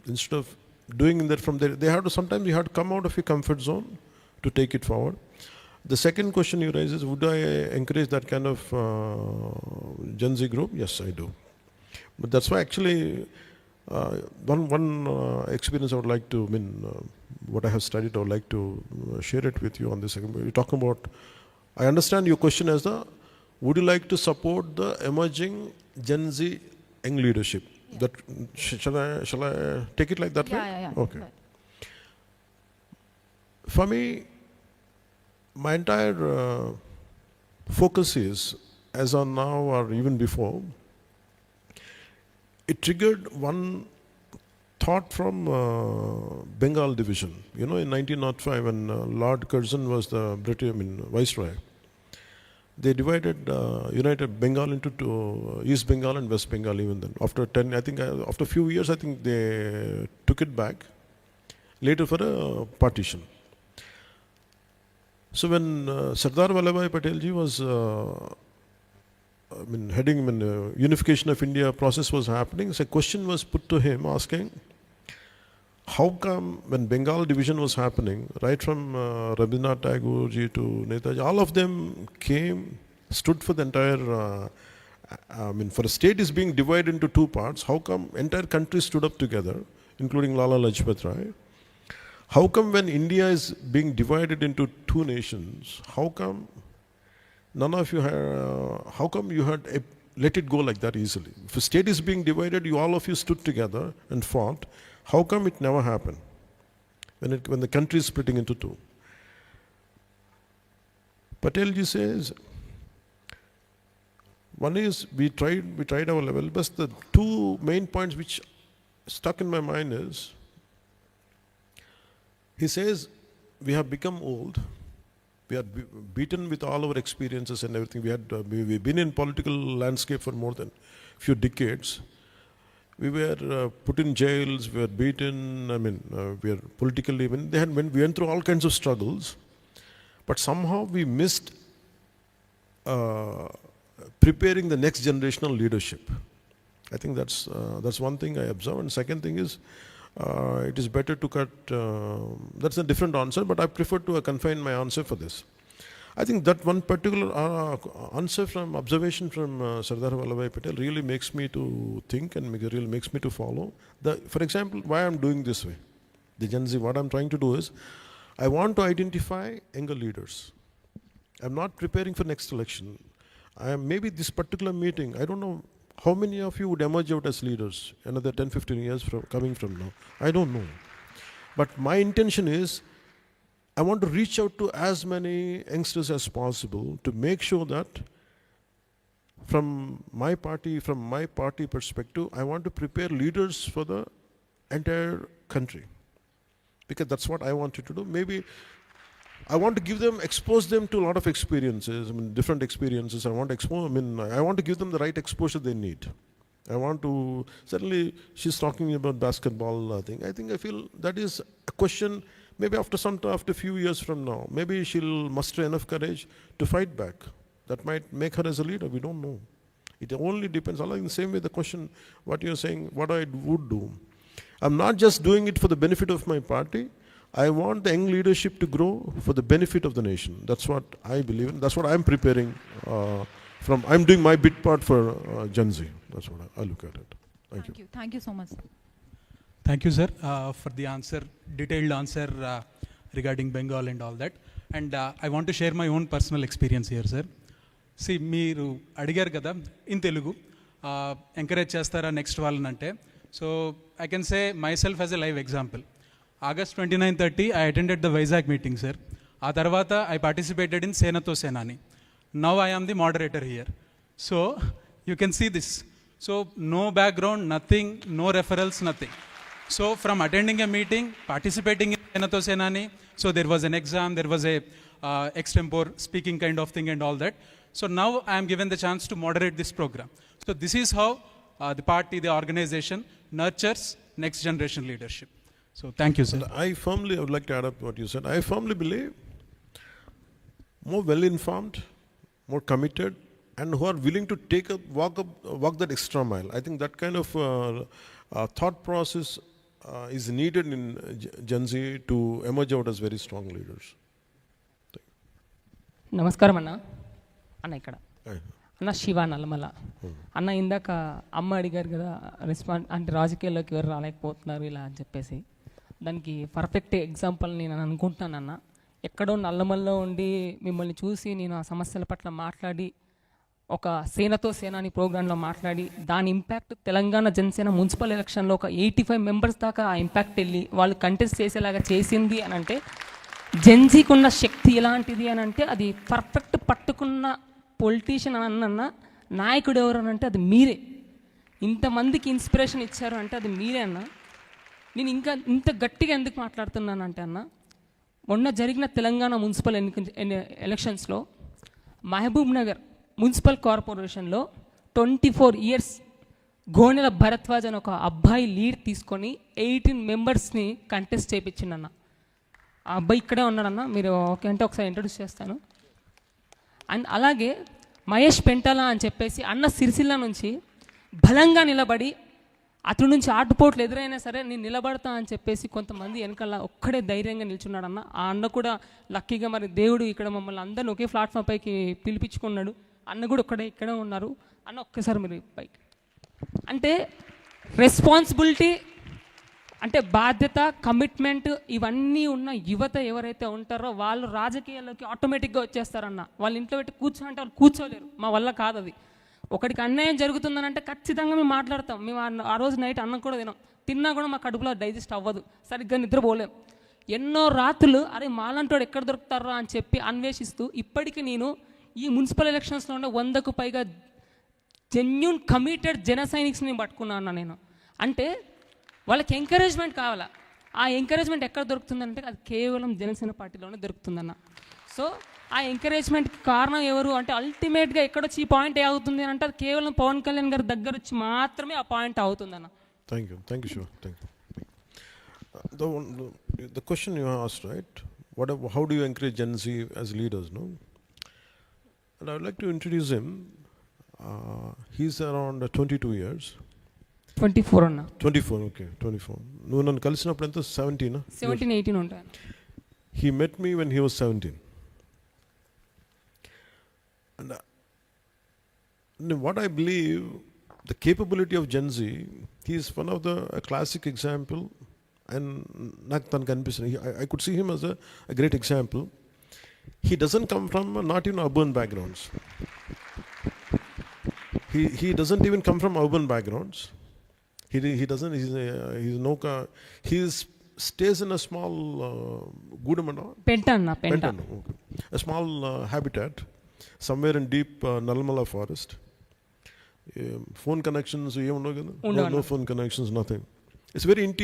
instead of doing that from there, sometimes you have to come out of your comfort zone to take it forward. The second question you raise is, would I encourage that kind of Gen Z group? Yes, I do. But that's why actually one experience I would like to, what I have studied, I would like to share it with you on this. You're talking about, I understand your question as would you like to support the emerging Gen Z young leadership? Yeah. That shall I take it like that way? Yeah. Okay. Right. For me, my entire focus is, as on now or even before, it triggered one thought from Bengal division. You know, in 1905, when Lord Curzon was the British, Viceroy, they divided, united Bengal into two, East Bengal and West Bengal even then. After after a few years, I think they took it back, later for a partition. So when Sardar Vallabhbhai Patel ji was heading unification of India process was happening, so a question was put to him asking, how come when Bengal division was happening, right from Rabindranath Tagore ji to Netaji, all of them came, stood for the entire, for a state is being divided into two parts, how come entire country stood up together, including Lala Lajpat Rai? How come when India is being divided into two nations, how come none of you how come you had let it go like that easily? If a state is being divided, all of you stood together and fought. How come it never happened when the country is splitting into two? Patel ji says, one is we tried our level, but the two main points which stuck in my mind is, he says, we have become old. We are beaten with all our experiences and everything. We've been in political landscape for more than a few decades. We were put in jails, we were beaten, we are politically, we went through all kinds of struggles. But somehow we missed preparing the next generational leadership. I think that's one thing I observe. And second thing is, it is better to cut, that's a different answer, but I prefer to confine my answer for this. I think that one particular answer from observation from Sardar Vallabhbhai Patel really makes me to think and really makes me to follow. For example, why I'm doing this way, the Gen Z, what I'm trying to do is, I want to identify younger leaders. I'm not preparing for next election. Maybe this particular meeting, I don't know how many of you would emerge out as leaders another 10, 15 years coming from now. I don't know. But my intention is, I want to reach out to as many youngsters as possible to make sure that from my party perspective, I want to prepare leaders for the entire country. Because that's what I wanted to do. Maybe I want to expose them to a lot of experiences, different experiences. I want to give them the right exposure they need. Certainly she's talking about basketball thing. I feel that is a question, maybe after a few years from now, maybe she'll muster enough courage to fight back. That might make her as a leader, we don't know. It only depends. In the same way, the question, what you're saying, what I would do. I'm not just doing it for the benefit of my party. I want the young leadership to grow for the benefit of the nation. That's what I believe in. That's what I'm preparing I'm doing my bit part for Gen Z. That's what I look at it. Thank you. Thank you so much. Thank you, sir, for the answer, detailed answer regarding Bengal and all that. And I want to share my own personal experience here, sir. See, మీరు అడిగారు కదా in Telugu encourage చేస్తారా next వాళ్ళని అంటే, so I can say my self as a live example. August 29-30, I attended the Vizag meeting, sir. ఆ తర్వాత I participated in Senato Senani. Now I am the moderator here. So you can see this. So no background, nothing, no referrals, nothing. So from attending a meeting, participating in Senato Senani, so there was an exam, there was a extempore speaking kind of thing and all that. So now I am given the chance to moderate this program. So this is how the party, the organization nurtures next generation leadership. So thank you, sir. I would like to add up what you said. I firmly believe more well-informed, more committed, and who are willing to walk that extra mile. I think that kind of thought process is needed in Gen Z to emerge out as very strong leaders. నమస్కారం అన్న. అన్న ఇక్కడ Aye. అన్న శివ నల్లమల అన్న. ఇందాక అమ్మ అడిగారు కదా అంటే రాజకీయాల్లోకి ఎవరు రాలేకపోతున్నారు ఇలా అని చెప్పేసి, దానికి పర్ఫెక్ట్ ఎగ్జాంపుల్ నేను అనుకుంటున్నాను అన్న. ఎక్కడో నల్లమల్లో ఉండి మిమ్మల్ని చూసి నేను ఆ సమస్యల పట్ల మాట్లాడి ఒక సేనతో సేనాని ప్రోగ్రాంలో మాట్లాడి దాని ఇంపాక్ట్ తెలంగాణ జనసేన మున్సిపల్ ఎలక్షన్లో ఒక 85 మెంబర్స్ దాకా ఆ ఇంపాక్ట్ వెళ్ళి వాళ్ళు కంటెస్ట్ చేసేలాగా చేసింది అని అంటే జెన్జీకి ఉన్న శక్తి ఎలాంటిది అని అంటే అది పర్ఫెక్ట్ పట్టుకున్న పొలిటీషియన్ అన్న నాయకుడు ఎవరు అని అంటే అది మీరే. ఇంతమందికి ఇన్స్పిరేషన్ ఇచ్చారు అంటే అది మీరే అన్న. నేను ఇంకా ఇంత గట్టిగా ఎందుకు మాట్లాడుతున్నానంటే అన్న, మొన్న జరిగిన తెలంగాణ మున్సిపల్ ఎలక్షన్స్లో మహబూబ్ నగర్ మున్సిపల్ కార్పొరేషన్లో 24 ఇయర్స్ గోనెల భరద్వాజ్ అని ఒక అబ్బాయి లీడ్ తీసుకొని 18 మెంబర్స్ని కంటెస్ట్ చేయించిండన్న. ఆ అబ్బాయి ఇక్కడే ఉన్నాడన్న, మీరు ఓకే అంటే ఒకసారి ఇంట్రొడ్యూస్ చేస్తాను. అండ్ అలాగే మహేష్ పెంటల అని చెప్పేసి అన్న సిరిసిల్ల నుంచి బలంగా నిలబడి అతడి నుంచి ఆటుపోట్లు ఎదురైనా సరే నేను నిలబడతా అని చెప్పేసి కొంతమంది వెనకాల ఒక్కడే ధైర్యంగా నిల్చున్నాడన్న. ఆ అన్న కూడా లక్కీగా మరి దేవుడు ఇక్కడ మమ్మల్ని అందరిని ఒకే ప్లాట్ఫామ్ పైకి పిలిపించుకున్నాడు. అన్న కూడా ఇక్కడే ఉన్నారు అన్న. ఒక్కసారి మీరు పైకి అంటే రెస్పాన్సిబిలిటీ అంటే బాధ్యత, కమిట్మెంట్ ఇవన్నీ ఉన్న యువత ఎవరైతే ఉంటారో వాళ్ళు రాజకీయాల్లోకి ఆటోమేటిక్గా వచ్చేస్తారన్న. వాళ్ళ ఇంట్లో పెట్టి కూర్చోంటే వాళ్ళు కూర్చోలేరు. మా వల్ల కాదు అది. ఒకటికి అన్యాయం జరుగుతుందని అంటే ఖచ్చితంగా మేము మాట్లాడతాం. మేము ఆ రోజు నైట్ అన్నం కూడా తిన్నా కూడా మా కడుపులో డైజెస్ట్ అవ్వదు, సరిగ్గా నిద్రపోలేం. ఎన్నో రాత్రులు అరే మాలంటోడు ఎక్కడ దొరుకుతారా అని చెప్పి అన్వేషిస్తూ ఇప్పటికీ నేను ఈ మున్సిపల్ ఎలక్షన్స్లో ఉండే 100కు పైగా జెన్యూన్ కమిటెడ్ జన సైనిక్స్ని పట్టుకున్నాను నేను. అంటే వాళ్ళకి ఎంకరేజ్మెంట్ కావాలా. ఆ ఎంకరేజ్మెంట్ ఎక్కడ దొరుకుతుందంటే అది కేవలం జనసేన పార్టీలోనే దొరుకుతుందన్న. సో ఆ ఎంకరేజ్మెంట్కి కారణం ఎవరు అంటే అల్టిమేట్గా ఎక్కడొచ్చి ఈ పాయింట్ ఏ అవుతుంది అంటే అది కేవలం పవన్ కళ్యాణ్ గారి దగ్గర వచ్చి మాత్రమే ఆ పాయింట్ అవుతుందన్న. Thank you, Shiva. Thank you. The question you asked, right? How do you encourage Gen Z as leaders, no? And I would like to introduce him. He's around 22 years. 24 అన్న. 24, okay, 24. నువ్వు నన్ను కలిసినప్పుడు ఎంత 17? 17, 18 ఉంటాను. He met me when he was 17. And what I believe, the capability of Gen Z, he is one of a classic example. And నాకు తనకు అనిపిస్తుంది, I could see him as a great example. He doesn't come from not even urban backgrounds. He doesn't even come from urban backgrounds. He doesn't. He stays in a small Gudamana. Penta. Okay. A small habitat somewhere in deep Nalmala forest. Phone connections, no phone connections, nothing. It's very interior.